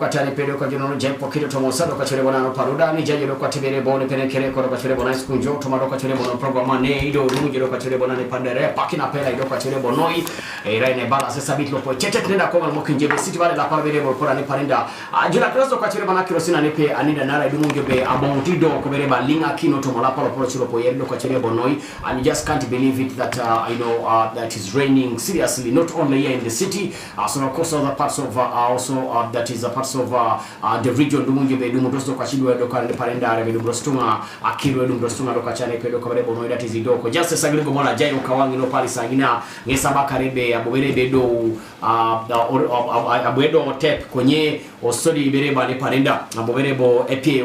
Katani pedo kwa jono jempo kito tomosado kwa chole bonano paruda ni jaji kwa tibere bone penekere kwa chole bonano skunjo tomado kwa chole bono programa ne ido rungi kwa chole bonano pandere pakina pela ido kwa chole bonoi raine bala sasa bitlo po chete tenda kwa mokinje be city vale la parvere bol pora ni parinda ajula preso kwa chole bonano kirosina ne pe anida nara ido mungi be abontido ko bere balinga kino tomola polo cholo po yendo kwa chole bonoi and you just can't believe it that that is raining seriously not only here in the city so of course other parts of that is a parts of the region dumungi be dumundosto kwa chidwe doka ne parenda re dumbrostunga akirwe dumbrostunga doka chane pedo kwa bere bono that is idoko just sagire go mona jayo kawangi no pali sangina ngesaba karebe abobere bedo abwedo tep kwenye osodi bereba ne parenda abobere bo epie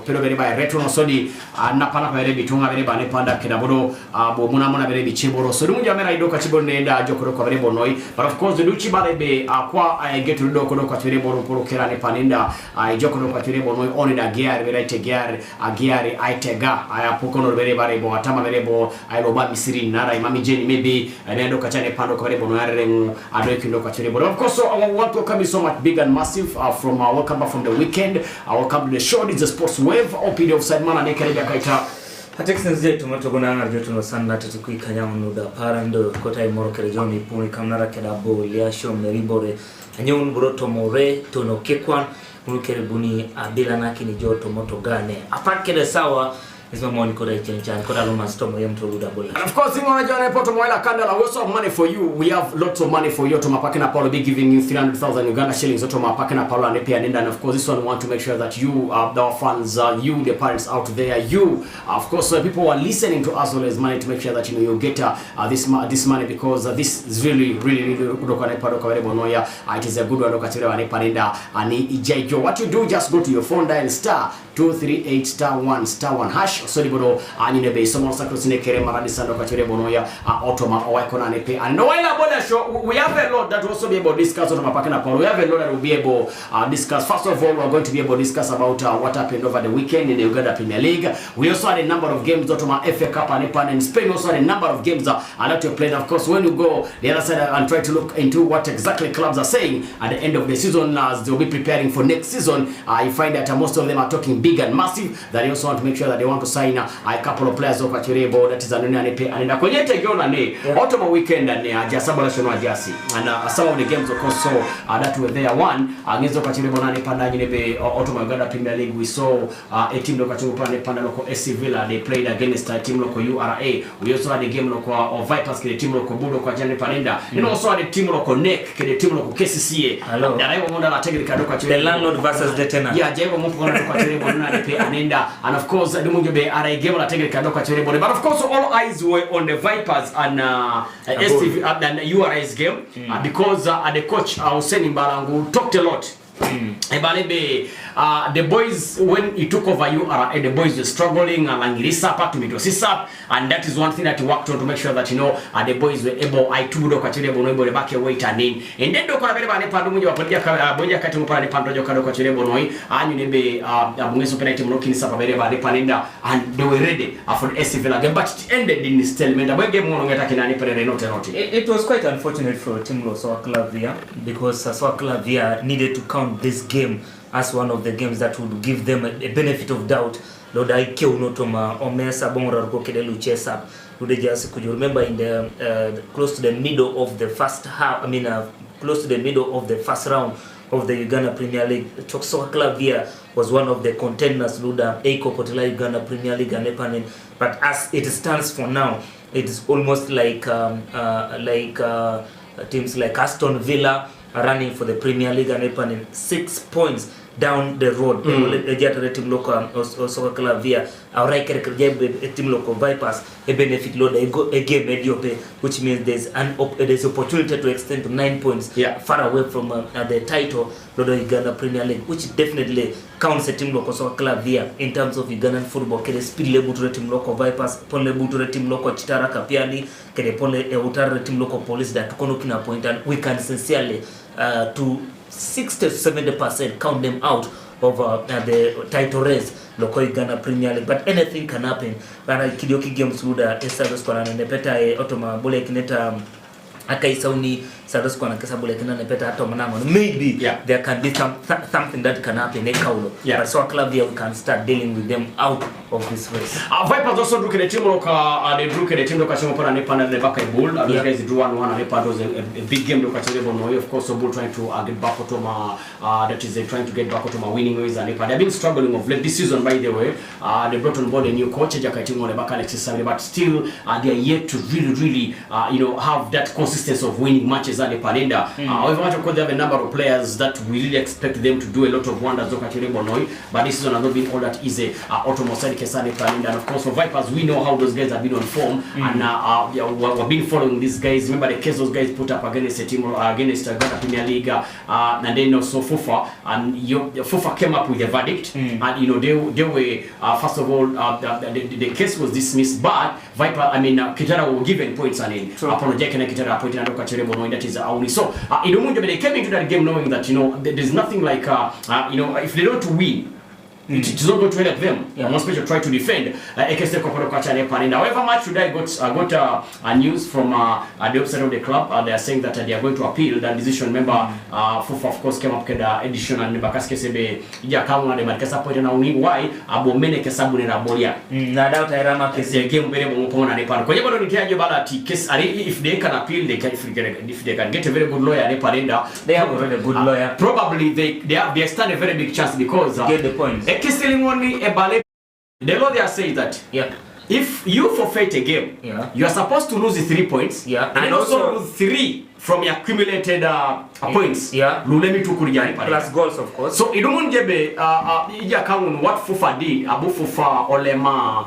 pero bereba retro osodi na pana bere bitunga bereba ne panda kedabodo bo muna bere bicheboro so dumungi amera idoka chiboro nenda jokoro kwa bere bonoi but of course duchi barebe akwa get doko doka chire boro poro kerane panenda jokoro kwa chire bonoi onida gear berete gear agiari aitega ayapokono bere bare bo atama bere bo ailoba misiri nara imami jeni maybe nendo kachane pando kwa bere bonoi areng adokindo kwa chire boro of course I want to welcome you so much big and massive from welcome back from the weekend welcome to the show. It's a sports wave opid offside mana ne kare kaita Atiks nzije tumatogona ngarjo tuno sanda tukuikanya muda parando kota imoro kere joni puni kamnara kedabo liasho meribore anyon buroto more tono kekwan mulukere buni abila nakini joto moto gane apakere sawa isma moni koda ichenchana koda loma stomo yem toluda bola. And of course you want to join poto moela kandala we have money for you. We have lots of money for you. To mapakena Paulo be giving you 300,000 Uganda shillings to mapakena Paulo and pay and of course this one we want to make sure that you our fans you the parents out there you of course people who are listening to us always money to make sure that you get this money because this is really kudokana pado kawerebo noya it is a good one lokatire wane parenda ani ijejo. What you do, just go to your phone, dial star 238 *1 hash so libodo anyine be somo sakrosine kere maradi sando kachire bonoya automa owaikona nepe and no while about show we have a lot that will also be able to discuss on mapakena Paul. We have a lot that will be able discuss. First of all, we're going to be able to discuss about what happened over the weekend in the Uganda Premier League. We also had a number of games that my FA Cup and in Spain also had a number of games that you played. Of course, when you go the other side and try to look into what exactly clubs are saying at the end of the season as they'll be preparing for next season, you find that most of them are talking big and massive that they also want to make sure that they want to sign a couple of players of Achurebo that is anani pay and kwenye tegiona ne autumn weekend and ajasaba national ajasi and some of the games of course so that were there one against Achurebo nani panda nyine autumn Uganda Premier League. We saw a team local Achurebo panda local SC Villa, they played against a team local URA. We also had a game local of Vipers the team local Budo kwa Jane Panenda and also had a team local NEC the team local KCCA and I want to take the landlord versus the tenant jaiwo mpo kwa Achurebo nani pay anenda and of course the Mungebe RA game la take the Achurebo but of course all eyes were on the Vipers and SC and URA's game because the coach Hussein Balangu talked a lot. The boys when he took over URA, the boys were struggling and that is one thing that he worked on to make sure that the boys were able to back away and then and they were ready for the SC Villa game, but it ended in stalemate. It was quite unfortunate for Team Sawaklavia because Sawaklavia needed to count this game as one of the games that would give them a benefit of doubt. Lord, I kill notoma omesa bonra kokedelu chesa. Could you remember in the close to the middle of the first half? Close to the middle of the first round of the Uganda Premier League. Sawaklavia was one of the contenders. Luda Eiko Potela Uganda Premier League and Epanen. But as it stands for now, it is almost like teams like Aston Villa are running for the Premier League and Epanen 6 points down the road. Team local Sawaklavia our team local Vipers a benefit load a game mediope, which means there's opportunity to extend to 9 points far away from the title Lodo Uganda Premier League, which definitely counts a team local Sawaklavia in terms of Ugandan football. Kede speed lebu to team local Vipers, pole lebu to team local Chitara Kapiani, kede pole utara team local Police that kono kina point, and we can sincerely to 60 to 70% count them out of the title race local Uganda Premier League. But anything can happen. Bana kidioki games luda estados kwa na nepeta otoma bole kineta akaisauni Sados kwa kesabu lekina nepeta hata manamo maybe there can be something that can happen ekaulo but so club here we can start dealing with them out of this race. Vipers also drew the team loka they drew the team loka chimo pala nepa na the back bull those guys drew 1-1 and nepa was a big game loka chimo no of course so bull trying to get back to my that is trying to get back to my winning ways and nepa they've been struggling of late this season by the way they brought on board a new coach Jaka team on the back Alexis Samuel but still they are yet to really you know have that consistency of winning matches at the Panenda. However much of course they have a number of players that we really expect them to do a lot of wonders loka chimo no but this season has not been all that easy. Automatic Kesani Panenda and of course for Vipers we know how those guys have been on form and we've been following these guys. Remember the case those guys put up against a team against Ghana Premier League and then also FUFA and FUFA came up with a verdict and you know they were first of all the case was dismissed but Viper Kitara were given points and upon Jack and Kitara point and Kachere knowing that is only so they came into that game knowing that you know there's nothing like you know if they don't win it's not going to help them. Most people try to defend. However much today I got a news from the upside of the club. They are saying that they are going to appeal that decision. Remember, FUFA of course came up with the edition and the Bakaske Sebe ya kama the Markesa point na uni why abomene kesabu ne rabolia. Na doubt irama kesi game bere bomo na nepano. Kwa hivyo ndio nikiaje bala ati case if they can appeal they can if they can get a very good lawyer ne parenda. They have a very good lawyer. Probably they stand a very big chance because get the points. The law there says that if you forfeit a game, you are supposed to lose 3 points and also lose 3 from your accumulated points. Lulemi tu kurijani pale. Plus goals of course. So idumun jebe ija kamun what FUFA did abu FUFA olema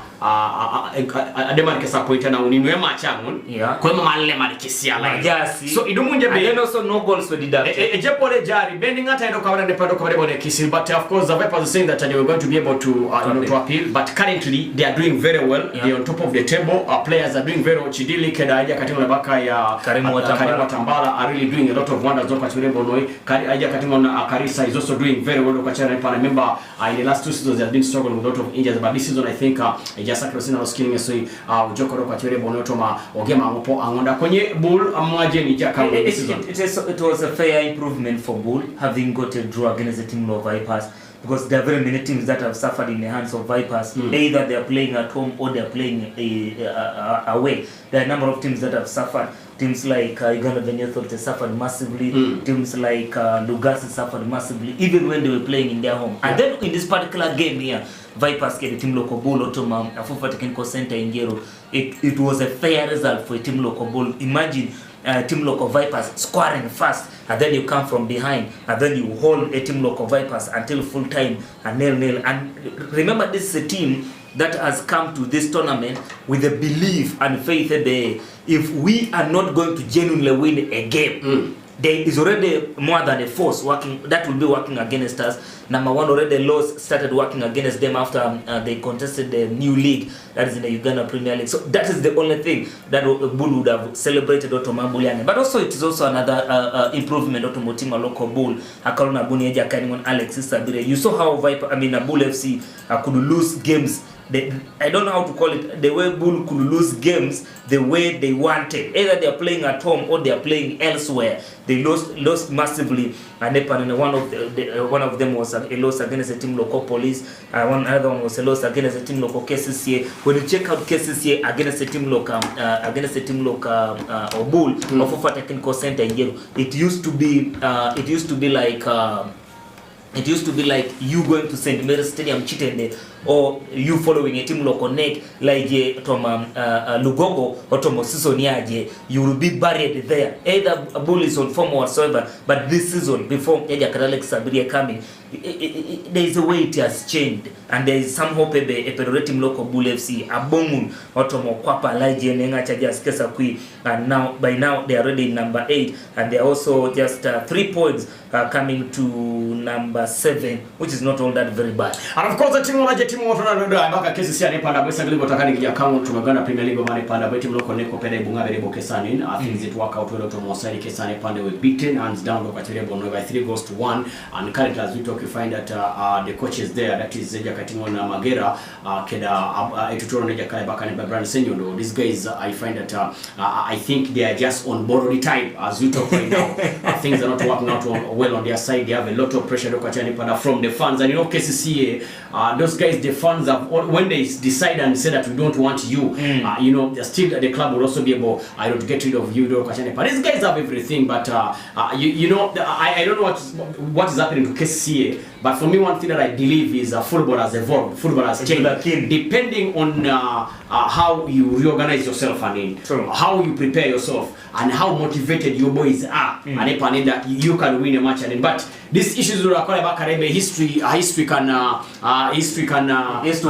adema kesa point na uninwe machangun. Kwa mama lema kisia la. So idumun jebe and then also no goals were deducted. Jepole jari bending ata ndo kawada ne pado kawada bone kisi but of course the Vipers are saying that they were going to be able to you know to appeal but currently they are doing very well. They are on top of the table. Our players are doing very well. Chidili keda ija katika baka ya Karimu Mbala are really doing a lot of wonders. Karisa is also doing very well. I remember in the last 2 seasons they have been struggling with a lot of injuries, but this season I think just Krosina was killing us. It was a fair improvement for Bull having got a draw against the team of Vipers. Because there are very many teams that have suffered in the hands of Vipers. Either they are playing at home or they are playing away. There are a number of teams that have suffered. Teams like Uganda Venue Authority suffered massively. Teams like Lugasi suffered massively, even when they were playing in their home. And then in this particular game here, Vipers get a team local ball Otoma, a FUFA Technical Center in Gero. It was a fair result for a team local ball. Imagine team local Vipers scoring fast, and then you come from behind, and then you hold a team local Vipers until full time and 0-0. And remember, this is a team that has come to this tournament with a belief and faith that if we are not going to genuinely win a game, there is already more than a force working that will be working against us. Number one, already lost started working against them after they contested the new league, that is in the Uganda Premier League. So that is the only thing that Bull would have celebrated Otomabuliane. But also it is also another improvement Otomotima local Bull. Akaruna Bunieja Kanimon Alexis Sabire. You saw how Bull FC could lose games. I don't know how to call it, the way Bull could lose games the way they wanted. Either they are playing at home or they are playing elsewhere. They lost massively. And one of them was a loss against a team local Police. Another one was a loss against a team local KCCA. When you check out KCCA against a team local or Bull or FUFA Technical Center in Yero, it used to be like you going to St. Mary's Stadium Chitende, or you following a team local neck like Lugogo or Tomosisoniaje. You will be buried there. Either Bull is on form whatsoever, but this season before Eja Karalex Sabiria coming, there is a way it has changed, and there is some hope a team local Bull FC Abomun Otomo Kwapa Laje Nenga Chajas Kesakui, and by now they are already in number 8, and they are also just 3 points coming to number 7, which is not all that very bad. And of course the team timu watu na baka kesi sia nepanda besa ngilibo takani kija kama tumegana Premier League mane panda beti mloko neko pede bunga bere bokesani things it work out well to Offside kesani pande we beaten hands down look at Tirebo no by 3-1 and currently as we talk you find that the coaches there that is Zeja Katingo na Magera keda etutoro neja kale baka ne Brand Senyondo these guys I find that I think they are just on borrowed time as we talk right now. Things are not working out well on their side. They have a lot of pressure from the fans, and KCCA, those guys, the fans have when they decide and say that we don't want you, still the club will also be able to get rid of you. But these guys have everything, but I don't know what is happening to KCCA. But for me, one thing that I believe is football has evolved, football has changed, depending on how you reorganize yourself and how you prepare yourself and how motivated your boys are, and that you can win a match. But these issues will call back history can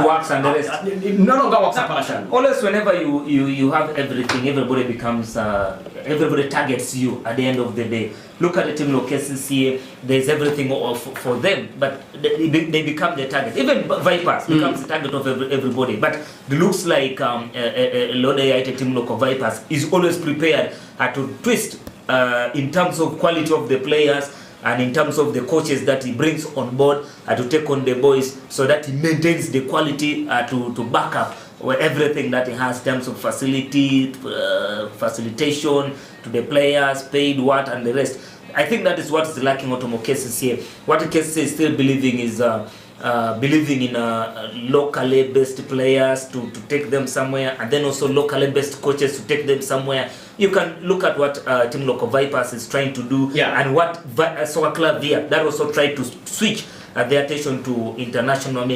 works and the rest. No longer works separation. Always whenever you have everything, everybody becomes everybody targets you at the end of the day. Look at the team like KCCA, there's everything for them, but they become the target. Even Vipers becomes the target of everybody. But it looks like Lode team like Vipers is always prepared to twist in terms of quality of the players and in terms of the coaches that he brings on board to take on the boys, so that he maintains the quality to back up everything that he has in terms of facilitation to the players, paid what and the rest. I think that is what is lacking Otomo KCCA. What KCCA is still believing is believing in locally based players to take them somewhere, and then also locally based coaches to take them somewhere. You can look at what Team Local Vipers is trying to do, and what Soccer Club there that also tried to switch their attention to international,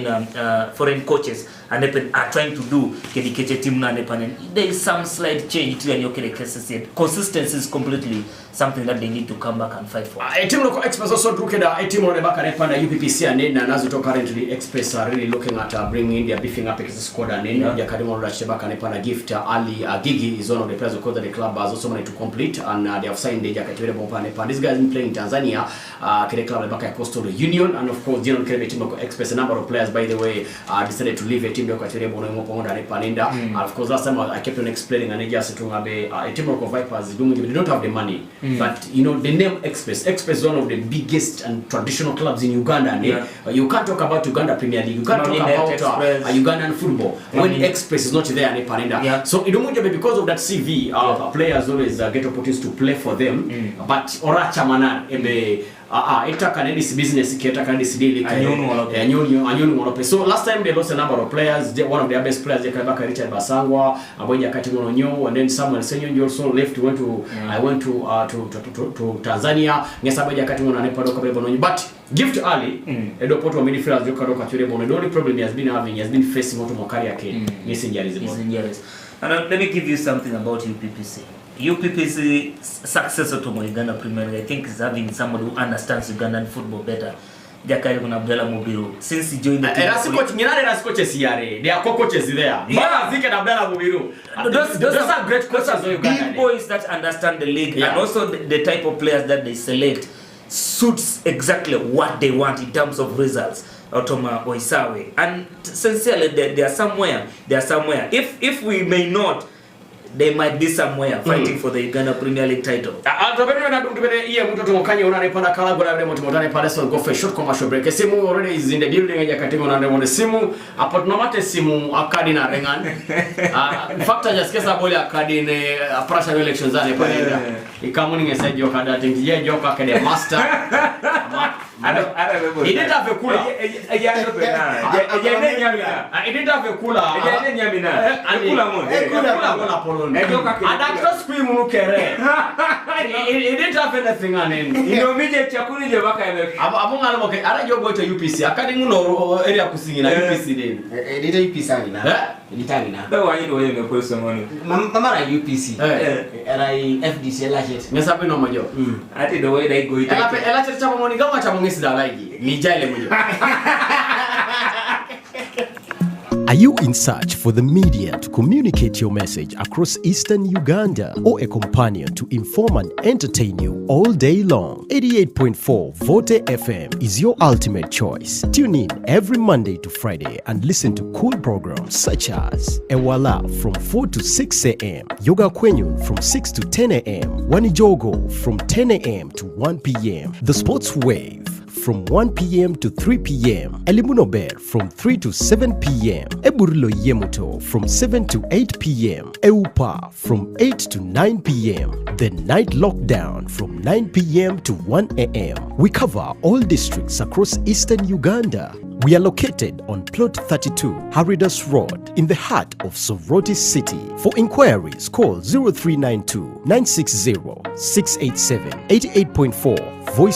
foreign coaches, and they are trying to do. There is some slight change to KCCA. Consistency is completely something that they need to come back and fight for. Team Local Express also look at a team on the back and UPPC and Nazuto currently Express are really looking at bringing in their beefing up squad and then the Academy of Rasheba and gift Ali Gigi is one of the players who the club has also managed to complete, and they have signed the Jakatire Bompa. This guy has been playing in Tanzania, Kede Club back at Coastal Union, and of course General Team Local Express. A number of players, by the way, decided to leave a team Local and of course last time I kept on explaining and just to have a Team Local Vipers they don't have the money. But the name Express is one of the biggest and traditional clubs in Uganda. You can't talk about Uganda Premier League. You can't talk about Ugandan football when Express is not there. So because of that CV, players always get opportunities to play for them. But Oracha Manan ita kanedi business kieta kanedi daily anyonu. So last time they lost a number of players. One of their best players, Richard Basangwa, Aboja Katimolonyo, and then Samuel Senyo also left. I went to Tanzania. Ngesaboja Katimolo and Pado Kabelonyo. But Gift Ali, Edo Poto midfielder Jokaro Katurebo. The only problem he has been facing Oto Mokari again. Injuries. And let me give you something about UPPC. UPPC successor to Uganda Premier League, I think, is having somebody who understands Ugandan football better. Jakari Abdallah Mubiru. Since he joined the team, they are co-coaches there. Those are great coaches. Big boys that understand the league, and also the type of players that they select suits exactly what they want in terms of results. Otoma Oisawe. And sincerely, they are somewhere. If we may not, they might be somewhere fighting for the Uganda Premier League title. Go for a short commercial break. Simu already is in the building. Simu apotnomate simu akadina rengan. In fact, I just kesa boli akadine pressure elections ane panenda. Ikamuni ngesa joka dating ye joka kede master. He didn't have a cooler. He didn't have a cooler. He didn't have anything on him. I don't go to UPC. I can't even know area kusinging UPC. Mama UPC. And I FDC like Yes, I know my job. I think the way they go. Ni jaile mwenye. Are you in search for the media to communicate your message across Eastern Uganda or a companion to inform and entertain you all day long? 88.4 Vote FM is your ultimate choice. Tune in every Monday to Friday and listen to cool programs such as Ewala from 4 to 6 a.m., Yoga Kwenyun from 6 to 10 a.m., Wanijogo from 10 a.m. to 1 p.m., The Sports Wave from 1 p.m. to 3 p.m. Elimunober from 3 to 7 p.m. Eburilo Yemuto from 7 to 8 p.m. Eupa from 8 to 9 p.m. The Night Lockdown from 9 p.m. to 1 a.m. We cover all districts across Eastern Uganda. We are located on Plot 32, Haridas Road, in the heart of Soroti City. For inquiries, call 0392 960 687 88.4 Voice